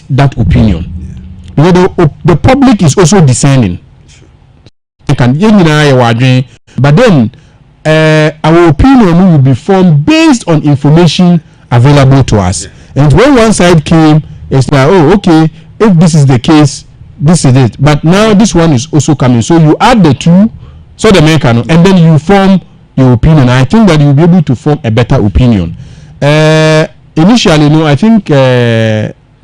that opinion. You know, the public is also discerning. But then our opinion will be formed based on information available to us. And when one side came, it's like, oh, okay, if this is the case, this is it. But now this one is also coming. So you add the two, so the mechanism, and then you form your opinion. I think that you'll be able to form a better opinion. Initially, I think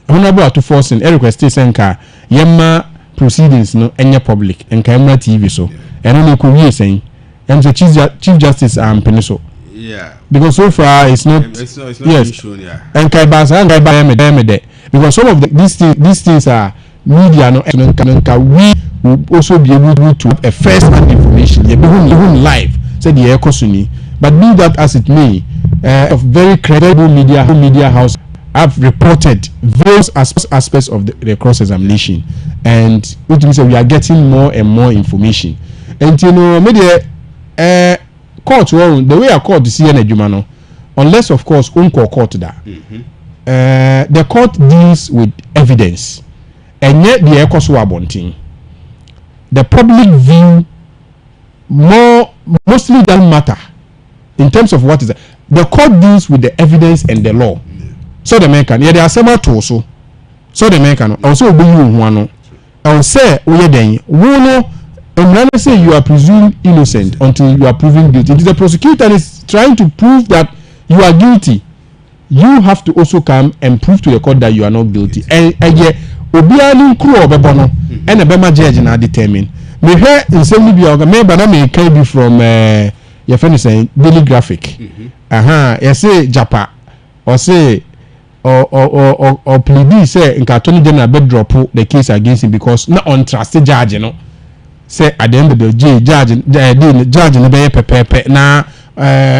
Honorable Atuforsin, Eric Estesenka, Yemma proceedings, any public, and camera TV, so, and only could saying, and the Chief Justice Peniso. Yeah. Because so far it's not yes. Shown, yeah. And because some of these things are media we will also be able to have a first-hand information. Even live, said the Ekosuni. But be that as it may, of very credible media house have reported various aspects of the cross-examination, and which means that we are getting more and more information. And media court, the way I call the CN Jumano, unless of course unko court that the court deals with evidence, and yet the Ekoswabonting, the public view mostly doesn't matter in terms of what is the court deals with the evidence and the law. So the American, yeah, there are several tools. So the American also be you one. I will say, we then and when I say you are presumed innocent until you are proven guilty, it is the prosecutor is trying to prove that you are guilty. You have to also come and prove to the court that you are not guilty. And yet, Obiani crew or Bebono and a Bema judge now determine. Me hear in same media, but I may can be from your friend is saying Daily Graphic. You say Japa or say or plead say in Attorney General bed drop the case against him because not on trusted judge, say at the end of the day, judge in the bay pepe na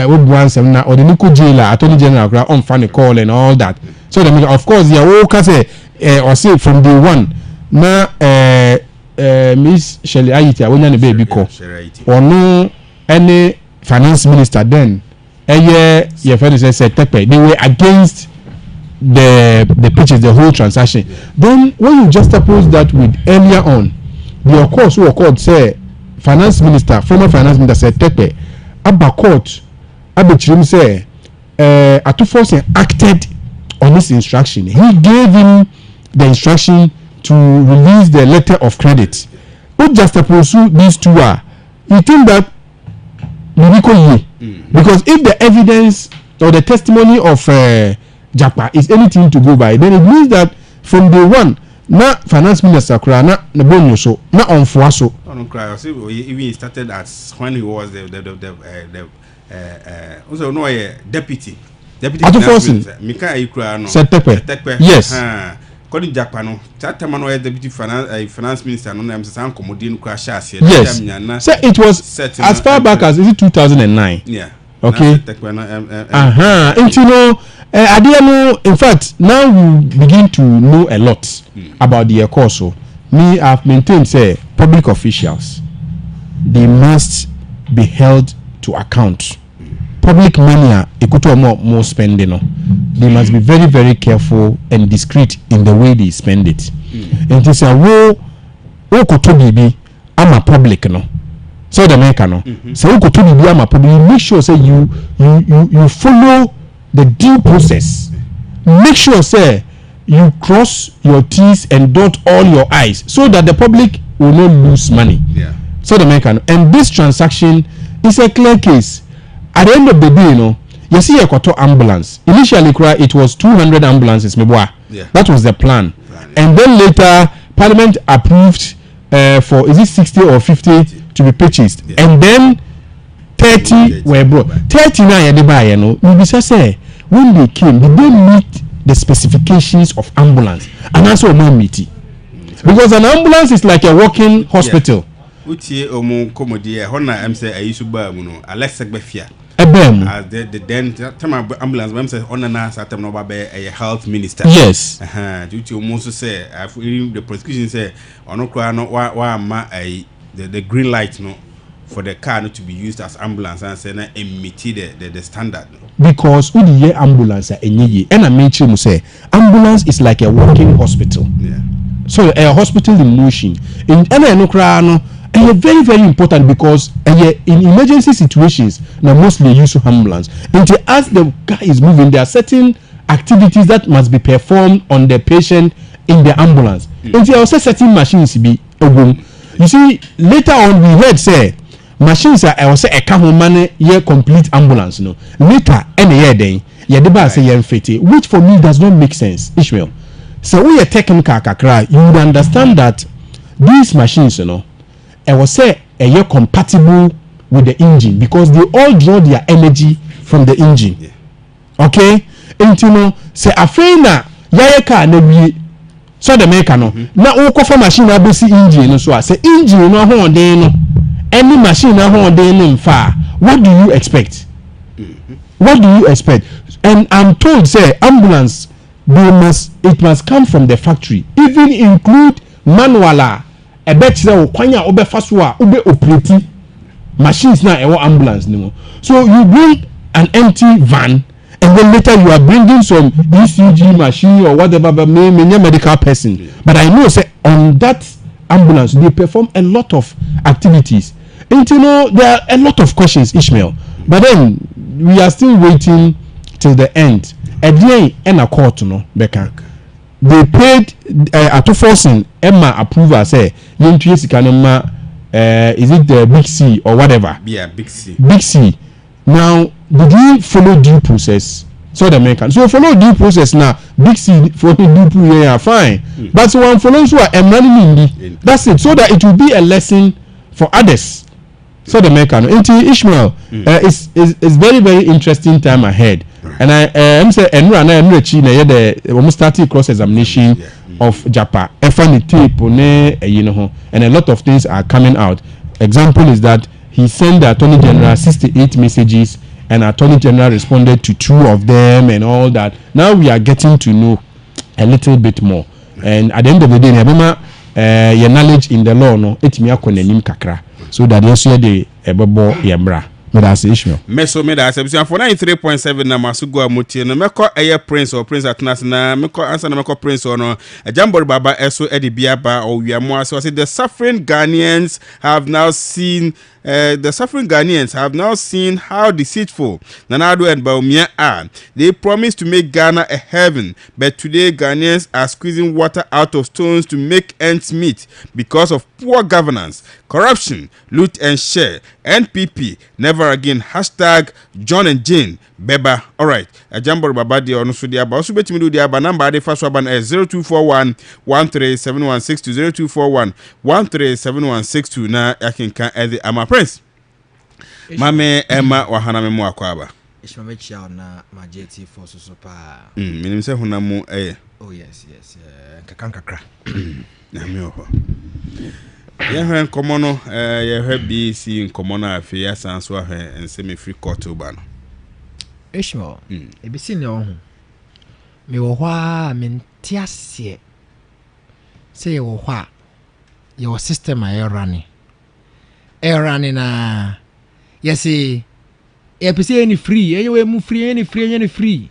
would once and or the Nico jailer, Attorney General on funny call and all that. So of course the all say or say from day one na Miss Shelley Ayiti when you baby call or no any finance minister then your friend said they were against the pitches, the whole transaction. Then when you juxtapose that with earlier on, the course who court say former finance minister said Tepe Abba court Abba say Atuforsin acted on this instruction. He gave him the instruction to release the letter of credit. Who juxtapose these two are? You think that because if the evidence or the testimony of Japa is anything to go by, then it means that from day one, na finance minister kura na bonyo so na onfoa so. On cry, I say even started as when he was the also no deputy finance minister. Mika Ikura no. Tepe. Yes. According to Japan, that time no deputy finance minister no am say Komodi no crash as here. Yes. So it was as far back as is it 2009. Yeah. Okay. In fact, now we begin to know a lot about the course. So, me, I've maintained, say, public officials, they must be held to account. Public money, more spending. They must be very, very careful and discreet in the way they spend it. And they say, I'm a public, no. So the American, no. So I'm a public. Make sure, say, you follow the due process. Make sure, say, you cross your T's and dot all your I's so that the public will not lose money. Yeah. So the American, and this transaction is a clear case. At the end of the day, you see a quarter ambulance. Initially, it was 200 ambulances. Yeah. That was the plan. And then later, Parliament approved for is it 60 or 50 to be purchased, and then 30 were brought. 39 you say when they came, did they meet the specifications of ambulance? And also meet because an ambulance is like a walking hospital. Utie omo komodi e hona am say ayisu ba mu no Alexa Befia ebem as the then time ambulance am say on na satem no ba be a health minister. Yes. Utie omo so say the prosecution say ono kra no wa ma the green light no for the car not to be used as ambulance and say na meet the standard. because who the ambulance enye and I mention you say ambulance is like a walking hospital. Yeah. So a hospital in motion. In very very important because in emergency situations now mostly use ambulance. And as the car is moving, there are certain activities that must be performed on the patient in the ambulance. And there are also certain machines be you see later on we heard say machines are also a money year complete ambulance no later any year then deba say yen fete, which for me does not make sense. Ishmael, so we are technical kakra, you would understand that these machines was say a year compatible with the engine because they all draw their energy from the engine. Okay, and say afena yaya car na wie so the maker no na wo kofa machine na besi engine no so say engine no ho den no any machine na ho den no mfa. What do you expect? What do you expect? And I'm told say ambulance it must come from the factory, even include manual a bet say kwanya obefa so a obe operate machines na e ambulance no. So you bring an empty van and then later you are bringing some ECG machine or whatever, but maybe medical person. But I know say on that ambulance they perform a lot of activities. And there are a lot of questions, Ishmael. But then we are still waiting till the end. And a court Becca. They paid at forcing Emma approval say is it the Big C or whatever? Yeah, Big C. Big C. Now, did you follow due process? So the American. So follow due process now. Big C follow due process, fine. But so one follows who are running. That's it. So that it will be a lesson for others. So the American. Into Ishmael, it's very very interesting time ahead. And I'm saying we started cross examination of Japan. Tape and a lot of things are coming out. Example is that he sent the Attorney General 68 messages and Attorney General responded to 2 of them and all that. Now we are getting to know a little bit more. And at the end of the day, your knowledge in the law no etimi akonanim kakra so that yes the ebebo yembra. That's Ishmael. Meso me da sebisa for 93.7 na masugo amutie no meko eye prince or prince atnas na meko answer na meko prince no Ajambori Baba eso edi biaba o wiamo so say the suffering Ghanaians have now seen how deceitful Nanado and Baumia are. They promised to make Ghana a heaven, but today Ghanaians are squeezing water out of stones to make ends meet because of poor governance, corruption, loot and share. NPP, never again. Hashtag John and Jane. Beba. All right. Ajambori Baba di ono so dia ba. Oso betimi do dia ba number de fa so ba na 0241 137162 0241 137162 na yakinka edi ama prince. Mame Emma wahana me mu akwaba. Ishmael chia na majeti for so pa. Minim se hunamu Oh yes. Kakra. Na me ho. Ye nkomo no ye BC nkomo na afi ya sanso ahwe ense me free court oba no. Ishmael, ebisi ne ohun. Me wo hwa mentiase. Say wo hwa. Your system running na yes episi any free anyway mu free any free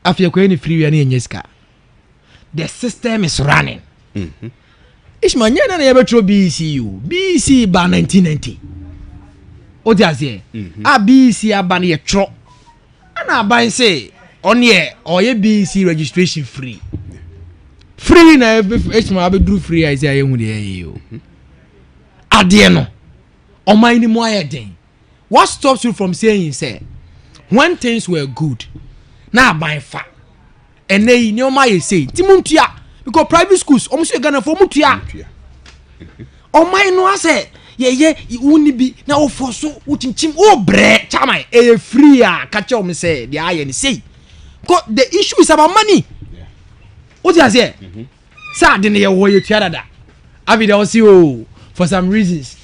afia ko any free ya na enyeska. The system is running. Ishmael nyana na yebetro BC ba 1990 odiazie BC aba na yetro ana ban say onye oye BC registration free na Ishmael abedru free I say ayehu de yo ade no oman ni mo ayeden. What stops you from saying say when things were good na ban fa ene ni o ma ye say timuntua because private schools almost you gonna for mutua oman no ase ye uni bi na o foso utinchim o bre chama free catch me say the aye ni say because the issue is about money. What you say sa de ne ye wo ye tuada abi dey see o for some reasons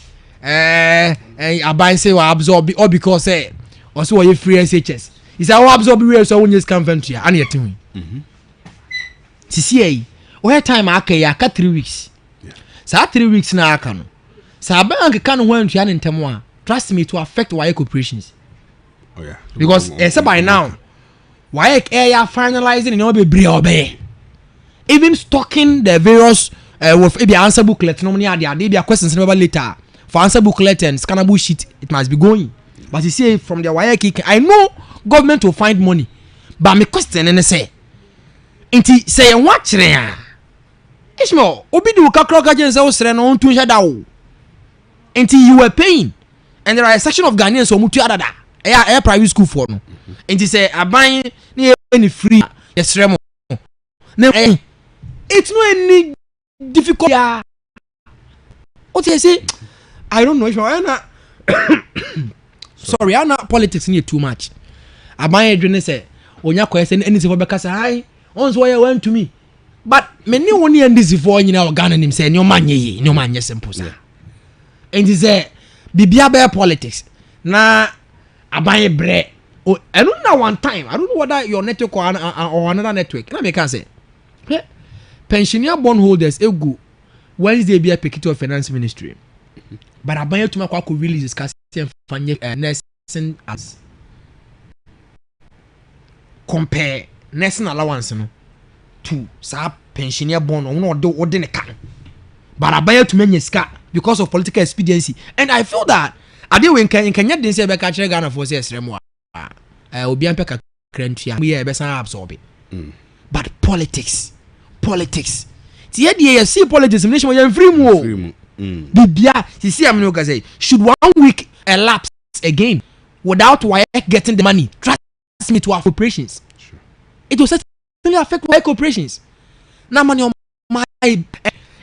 aban say we absorb or because also we free SHS is our absorb we so when you scam venture and yet me sisi we time aka ya ka 3 weeks sa 3 weeks na aka no sa bank kan ho antua ne ntemo a trust me to affect why corporations Oh yeah. Because by now, why are finalizing in all be even stocking the various with maybe answer booklet, no money there be questions about later. For answer booklet and scannable sheet, it must be going. But you see from the wire kick, I know government will find money. But my question and say, inti say watch there. Ishmael, obi do kakroka jense o sere no ntu heda wo. Inti you were paying, and there are a section of Ghanaians who mutu adada. Air private school for no. Inti say aban ni any free yesre mo. Na it's no any difficult. What you say? I don't know if sorry, I'm not politics near too much. Aban edwene say onya kwese anything for beka say hi once why went to me. But many one and this for you know Ghana him say no man ye simple sir. And he say bibia be politics. Na aban bre. Oh, I don't know one time. I don't know whether your network or another network. Can I make say? Pensioner bondholders egu Wednesday be a Pekito of Finance Ministry. But aban to make we really discuss fanye nursing as compare nursing allowance no to sa pensioner bond or no do ne kan. But aban to menye ska because of political expediency. And I feel that ade we can dey say be ka kire Ghana for say esremo obi an peka krentua we e be san absorb it. But politics tie dey you see politics nation we free mo bibia see am no go say should 1 week elapse again without wire getting the money, trust me, to our operations. Sure. It will certainly affect wire operations. Now money on my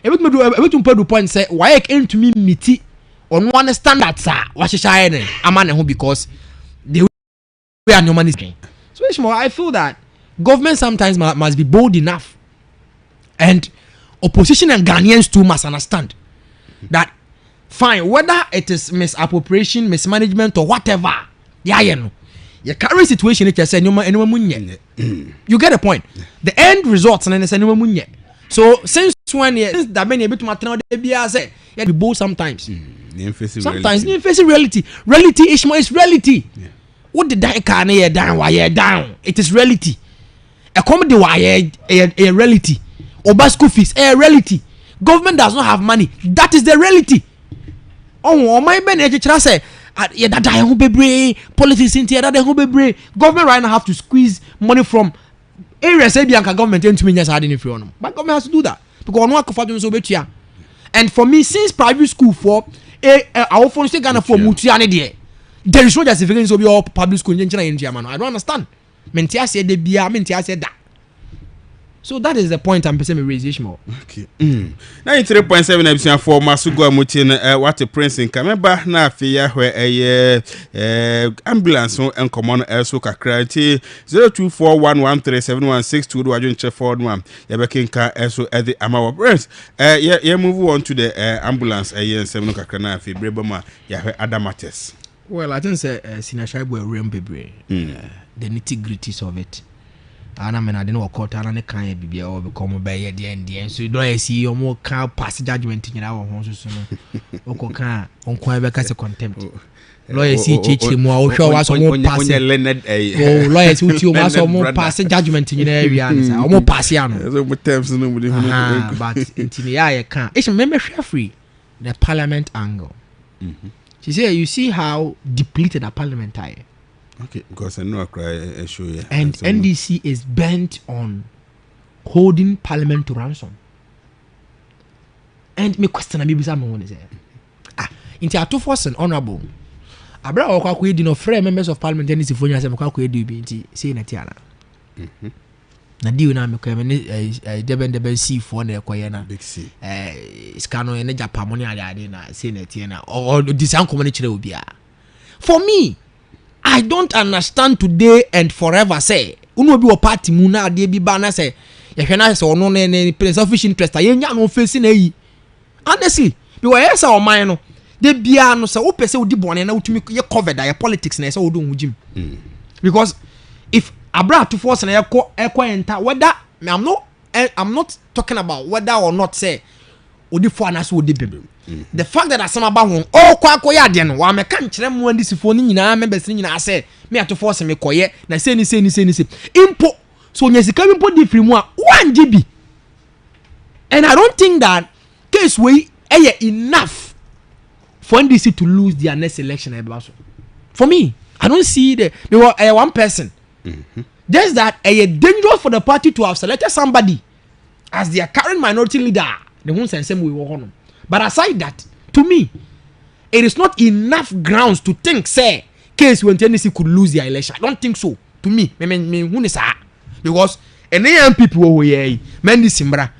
everything put the point say wire aim to me meet on one standard sir what shine amane because they are no money. So Ishmael, I feel that government sometimes must be bold enough, and opposition and Ghanaians too must understand that fine, whether it is misappropriation, mismanagement, or whatever, your current situation it say you get a point. The end results and then so since when that many bit matter they say be bold sometimes. Sometimes you face reality. Reality Ishmael is reality. What the die can down why down? It is reality. A comedy why a reality. Oba school fees a reality. Government does not have money. That is the reality. Oh my ben say that die who be politics in that who be government right now have to squeeze money from areas say bianca government into me just adding if you want. But government has to do that because no one so betia. And for me, since private school for our phone say Ghana for mutiane there is no justification so be all public school in China. I don't understand. Mentia say de bia mentia say that. So that is the point I'm saying raise Ishmael. Okay. 93.7 episode for Masugo Amutin what a prince in Kameba na afia where ambulance and common also kakra 0241137162 do adwon che forward one yabekinka also at the amawa prince move on to the ambulance 7 kakra na afia breboma ya adamates. Well, I think say sinashaibo remember the nitty-gritties of it. I didn't work out and kind be or become by the end. So do I see your more car pass judgment in our homes? Oka on Quebec contempt. Lawyers see Chichi more show us more passing Leonard lawyers who you must more pass judgment in your area or more passiano. But in the eye can't. It's a member free the parliament angle. She said, you see how depleted a parliament are. Okay, because I know I cry show you. And NDC is bent on holding parliament to ransom. And me question maybe someone is into a 2 force and honorable. Abra or quack no frame members of parliament NDC for yourself quack say Natiana. Na di na me kwa deben C for na ekoye big C scano ene Japan money ade na say Natiana or this uncommon chire obi a. For me, I don't understand today and forever say uno bi wo party mu na ade bi ba na say ye hwe na say ono na selfish interest ye nya no face na yi. Honestly, because yes our mind no de bia no say wo pese wo di bone na utumi ye cover that your politics na say wo do hujim. Because if abra to force na eko enter whether I'm not talking about whether or not say odi fo anaso odi bem the fact that asama ba ho o kwa akoya ade no wa meka nkyere mu andi sifo ni nyina members ni nyina say me atofo se me koye na say ni impo so nya sika impo di free mu a 1 GB and I don't think that case we enough for NDC to lose their next election. For me, I don't see the one person. Just that dangerous for the party to have selected somebody as their current minority leader. The one sense we were on. But aside that, to me, it is not enough grounds to think say case when NDC could lose their election. I don't think so. To me, because any people who here, many simbra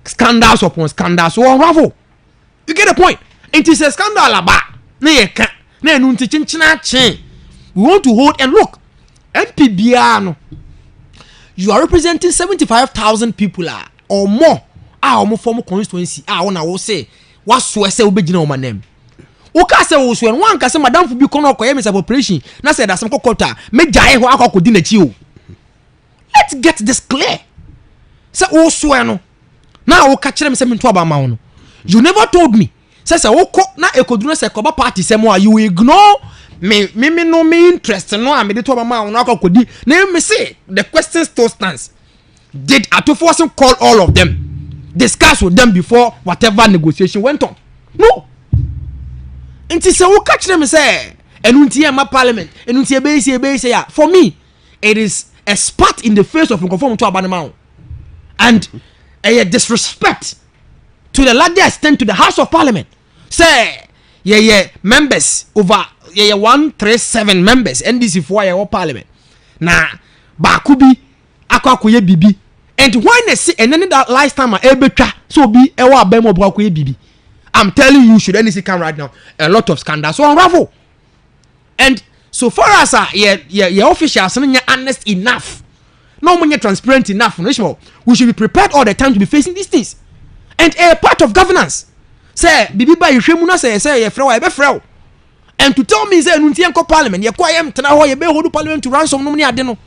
scandals upon scandals so unravel. You get the point? It is a scandal about we want to hold and look MPBR you are representing 75,000 people or more former constituency I will say what so say we begin on my name Oka say wo so one ka say madam fu bi kono okoye me operation na say da some kokota me jae ho akokodi na chi o let's get this clear say wo so no na wo ka kire me say me to aba ma no you never told me say wo ko na ekoduru say koba party say mo you ignore me no me interest no am de to aba ma no akokodi na me say the question still stands did Atufosin call all of them discuss with them before whatever negotiation went on no nti say wo ka kire me say enunti e ma parliament enunti e say ya for me it is a spat in the face of conform to abanama and a disrespect to the larger extent to the House of Parliament say members over 137 members NDC for your parliament na bakubi akwakoye bibi and when they see and then that last time ebetwa so bi e wa abem obakoye bibi I'm telling you should NDC come right now a lot of scandals so unravel and so far as your officials are honest enough no more transparent enough we should be prepared all the time to be facing these things and a part of governance say bibi ba yehwemu na say ye frewa be frew and to tell me say nunti enko parliament ye kwa yem tena ho ye be hold parliament to ransom no ne ade no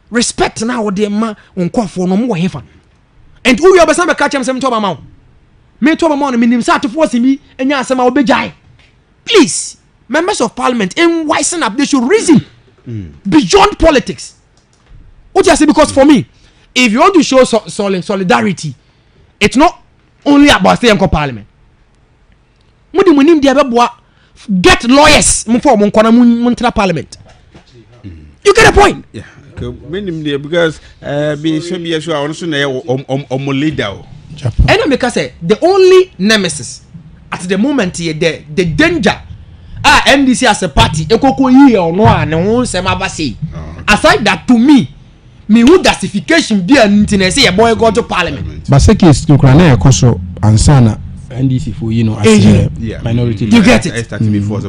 respect na wo de ma onkofo no mo hefa and who you be be catch am say me to ba ma me to ba ma no minim sa atofo simi enya asema wo be jai please members of parliament in wisen up they should reason beyond politics what you say because for me if you want to show solidarity it's not only about staying in parliament mudi munim dia beboa get lawyers for mon kona mun parliament you get the point yeah menim dia because be sure I want to say o leader and I make say the only nemesis at the moment here the danger NDC as a party ekoko yi ono an ho sema ba say aside that to me who justification be an say a boy go to parliament but say case nkura na ekoso ansana NDC for as a minority you get it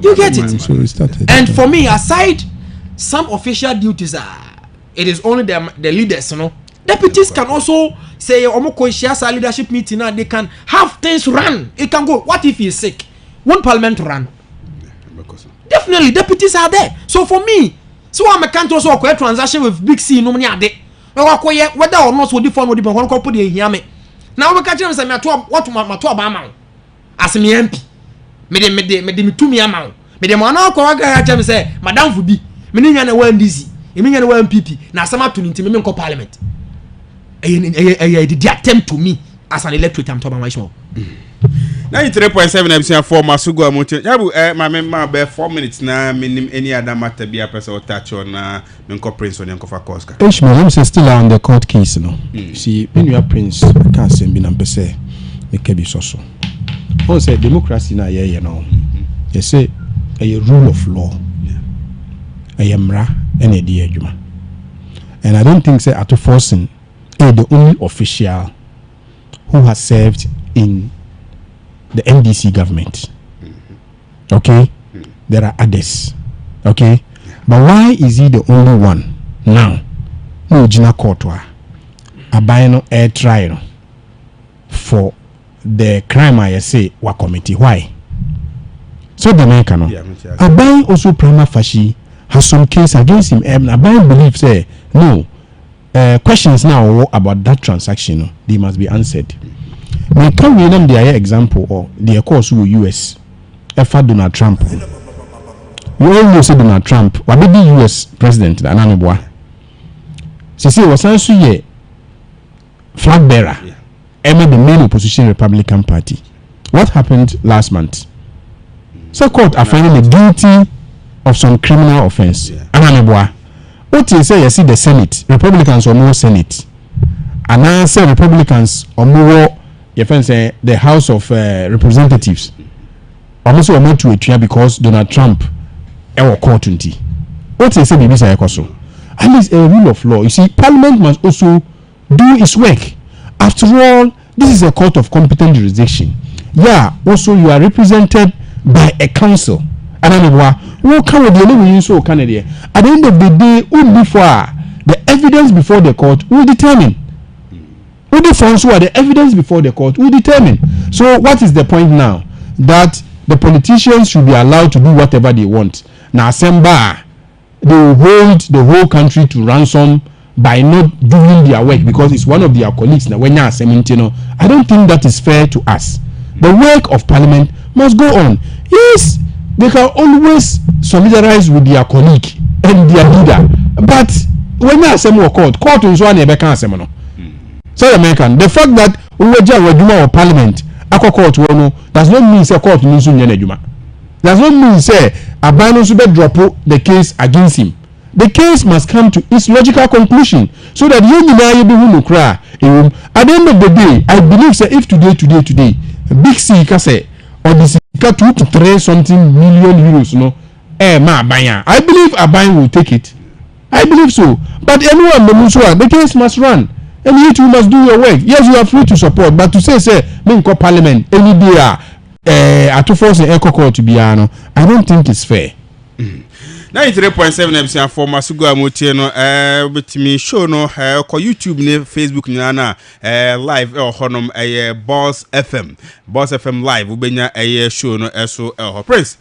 you get it so it started and for me aside some official duties it is only the leaders deputies can also say omoko share leadership meeting now they can have things run it can go what if he is sick won't parliament run definitely deputies are there so for me so I'm a can't also acquire transaction with big C no money ade whether or not so different would be one couple de hear me now we catch them say me what my to abama as me MP me to me amount me dem na ko ga catch me say madam fu bi me nya na wan DC me nya na wan PP na sama to ntimi me ko parliament the attempt to me as an electorate I'm talking about Ishmael 93.7 episode 4 masugo amote yabu my be 4 minutes na minim any other matter be a person touch on me ko prince on yankofa koska Ishmael I'm still on the court case no see when you are prince can't say be na pese me kebi soso on say democracy na ye no you say a rule of law a mra and a di adwuma and I don't think say Atufosin the only official who has served in the NDC government. Okay? There are others. Okay? But why is he the only one now? No jina courtwa. Abayano air trial for the crime I say wa committee. Why? So the man cannot. Abayan also prima facie has some case against him. Abayan believes say no questions now about that transaction they must be answered. me can we name the example or the course with US efa Donald Trump we all know say Donald Trump wa be the US president na naneboa say was also ye flag bearer the main opposition Republican Party. What happened last month? So court are finding the guilty of some criminal offense. Ananeboa. What you say? You see the Senate Republicans or more Senate, and I say Republicans or more. You say the House of Representatives. Almost or more to a because Donald Trump ever court 20. What you say? Maybe say also. At least a rule of law. You see, Parliament must also do its work. After all, this is a court of competent jurisdiction. Yeah, also you are represented by a council. And who can with the name so Canada. At the end of the day, the evidence before the court will determine. Who the funds who are the evidence before the court will determine. So what is the point now? That the politicians should be allowed to do whatever they want. Now, Semba, they will hold the whole country to ransom by not doing their work because it's one of their colleagues. Now, when you're saying, I don't think that is fair to us. The work of Parliament must go on. Yes, they can always solidarize with their colleague and their leader, but when you're saying court is one can't say no. So American, the fact that we were just of Parliament, court does not mean say court means does not mean say a ban should drop the case against him. The case must come to its logical conclusion so that you will cry. At the end of the day, I believe say if today, Big C say or this 2 to 3 something million euros, I believe a buying will take it. I believe so. But anyone the case must run. And you too must do your work. Yes, you are free to support, but to say me call Parliament any day at to force an echo call to be I don't think it's fair. 93.7 episode for Masugo Amotie no betimi show no ko YouTube ne Facebook nyana live honom Boss FM live ubenya show no eso Prince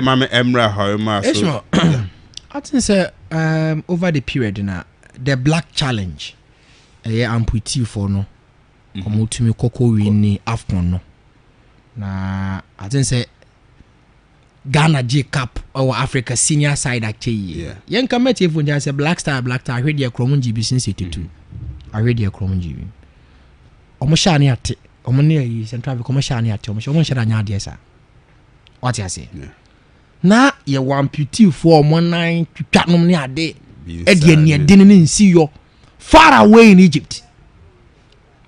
mama Emra ho ma so I think say over the period na the black challenge amputee for no komutumi koko win AFCON no na I think say Ghana J Cup or Africa senior side actually. Yen come to even just say Black Star. I heard your Chrome GB since 82. I heard your Chrome GB. Omoshani ate. Omone central commercial ate. Omoshani nya de sa. What you say? Na ye one amputee for 19 twatnom ne ade. E de ne de ne nsi yo far away in Egypt.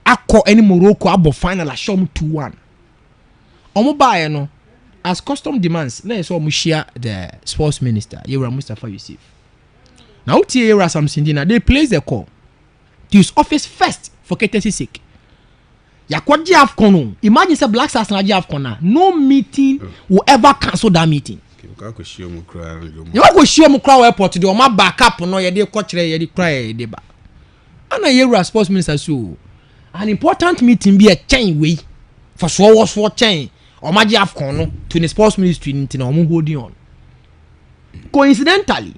Akọ any Morocco abo final a show 2-1. Omo bae no as custom demands, let's all share the sports minister, Yura Mustafa Yusuf. Now, Yura Samsindina, they place the call to his office first for courtesy sake. Yakwaji AFCON. Imagine say Black Stars na AFCON. No meeting will ever cancel that meeting. You go share mu crowd airport the oma backup no ye dey kochire ye dey cry dey ba. Ana Yura sports minister so an important meeting be a chain way for so chain. Omaji AFCON to the sports ministry in holding on. Coincidentally,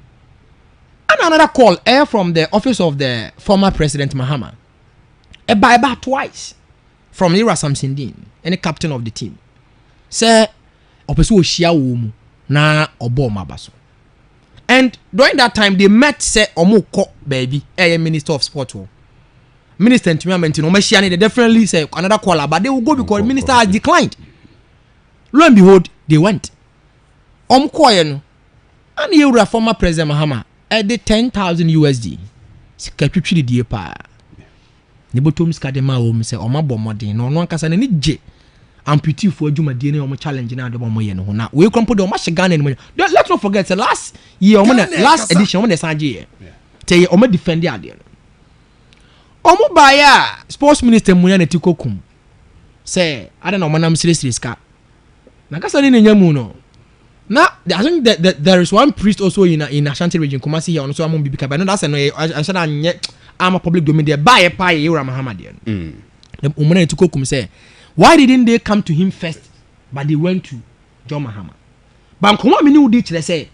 another call from the office of the former president Mahama. A bye twice from Ira Samsindin, any captain of the team. Say, Opesu Shia Wumu na Obo Mabaso. And during that time, they met say Omuko baby, Minister of Sport. Minister Environment, they definitely say another caller, but they will go because the minister has declined. Lo and behold, they went. Koyen and you former president Mahama at the 10,000 USD. Secretary the pa. Nibotum skadema home say Oma bomodin no no kasa na ni je amputee for adwuma die na challenge na de bomo ye no na we crumple the match Ghana no. Let's not forget the last year last edition when the sanje tey Oma defend the ade no. Omo baya sports minister mu na tikokum say I don't know manam seriously ska. Nakasa ni nyamu no. Now I think that there is one priest also in Ashanti region Kumasi here on so among bibika but no that's no I'm a public domain there buy a pie Yura Muhammadian. The umane to kokum say why didn't they come to him first but they went to John Mahama. But Nkoma mini udi chile say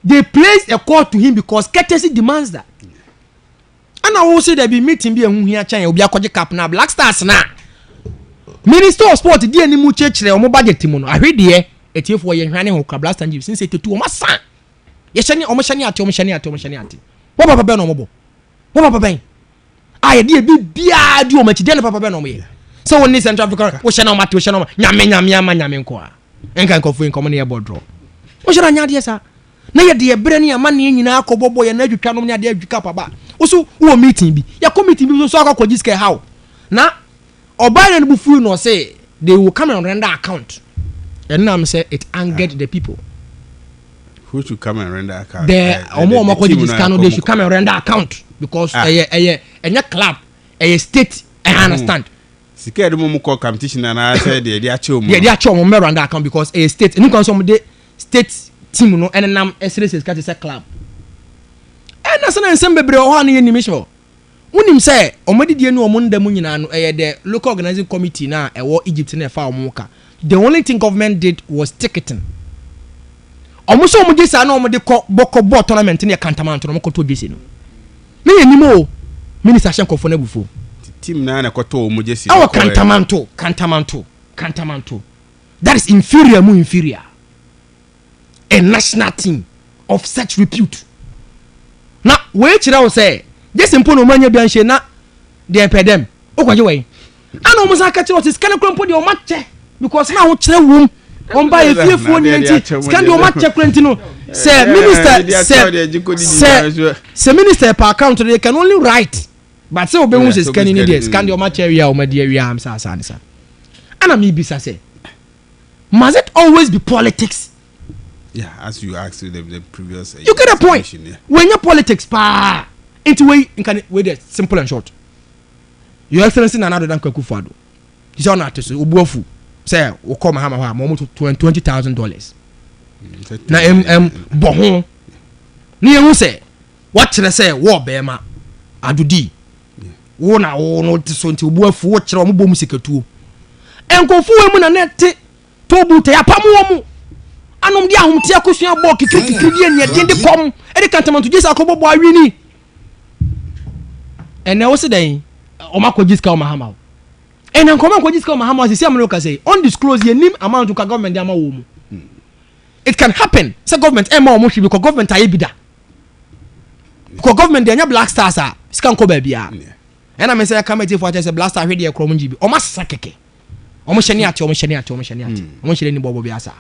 they placed a call to him because courtesy demands that. And I will say there be meeting be a here chain obi akwaje cap na Black Stars na Minister of Sport di ani mu chechire omo budget mu no ahwede etiefo ye hwane ho Blast and since 82 omo san ye hyane omo hyane ate wo papa be no omo bo wo papa ben aye de bi bia di omo chide ne papa be no omo ye so woni Central Africa wo hyane omo ate wo hyane omo nyame nko a enka nkofo nkomo ne ye bodro wo hyane anya de sa na ye de brɛ ne ama ne nyina akɔbɔbɔ ye na adwutwa no ne ade adwuka papa wo so wo meeting bi ya committee bi so akɔkɔ jiske how na Obama and Bufu no say they will come and render account. And now I'm say it angered the people. Who should come and render account? They should come and render account because a club, a state, I understand. Scared of competition and I said they actually render account because a state and you some the state team no and nam SRS is a club. And that's an ensemble or any mission. Unim say omadi die no omonda mu nyina no the local organizing committee na ewo Egypt na fa omoka. The only thing government did was ticketing. Omuso omudi sa na omudi boko ball tournament na Kantamanto no mokoto jesi no. Me yenimo minister Shenkofo na bufo. Team na koto omujesi. Our Kantamanto. That is inferior. A national team of such repute. Now, where chira say just simple no manya bianche na dey pay them okwaje wey ana omo saka chiro ti scan krampo dey o matche because na wo kire wom on buy efiefuo ni nti scan dey o matche kranti no say minister per account they can only write but say obehun say scan ni dey scan dey o matche area o ma dey area am sa ana me bisa say must it always be politics? Yeah, as you asked the previous you get a point. Yeah. When your politics pa into way in can way simple and short. Your Excellency Nana Dan Kwakufado. This on artist obuafu say we come hama ha mo $20,000. Na bohon. Ni ehun say what kire say wo be ma adudi. Wo na wo no so nti obuafu wo kire mo bom siketuo. Enkofu we mu na net tobu te apamu mu. Anom dia ahumti akosua ball kikiri die ne de kom e de Kantamanto jesa akobobo awini. And now what's the day? Omakojiska Mahama. And Omakojiska Mahama is the say undisclosed your name amount to government. It can happen. So government because government bida. Because government they are black stars are scan ko baby. And I say I come for just a black star here kromunji. Omasakeke. Omosheniate. Omosheni bobo biasa.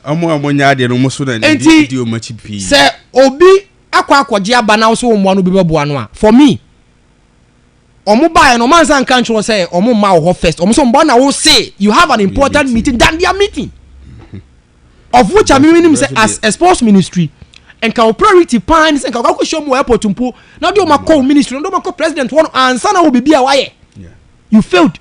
Amonya de no muso na di o machi pi. Say obi akwaje aba na so mo no bebo ano a. For me omo buy no man san kan tro say omo ma wo first omo so mbo na wo say you have an important meeting than their meeting of which I mean say as a sports ministry and can priority plans and can go show mo airport mpo na do ma call ministry no do ma call president one answer na wo bibia waye you failed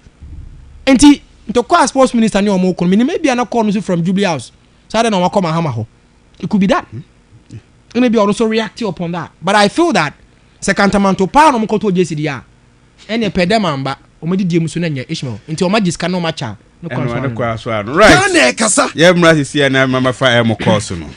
enti to call sports minister ni omo kon maybe an call no from Jubilee House so then omo come hama ho it could be that maybe also react upon that but I feel that Kantamanto pa no mo koto jesi dia ene pede mamba omedi die muso na nya Ishmael nti o magiska no macha no kwa so right kasa ye mra sisi na mama fa e mo course no